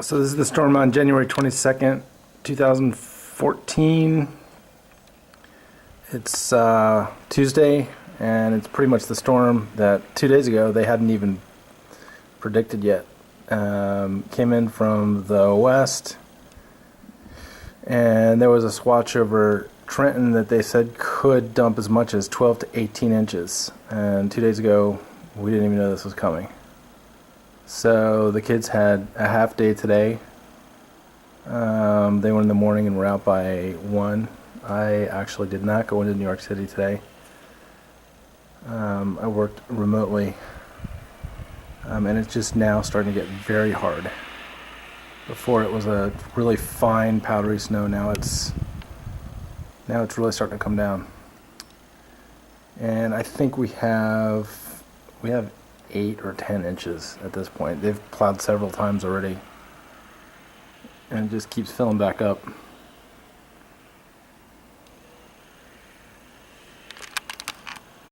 So this is the storm on January 22nd, 2014. It's Tuesday, and it's pretty much the storm that 2 days ago they hadn't even predicted yet. Came in from the west, and there was a swatch over Trenton that they said could dump as much as 12 to 18 inches. And 2 days ago, we didn't even know this was coming. So the kids had a half day today. They went in the morning and were out by 1. I actually did not go into New York City today. I worked remotely, and it's just now starting to get very hard. Before it was a really fine powdery snow. Now it's really starting to come down. And I think we have 8 or 10 inches at this point. They've plowed several times already, and it just keeps filling back up.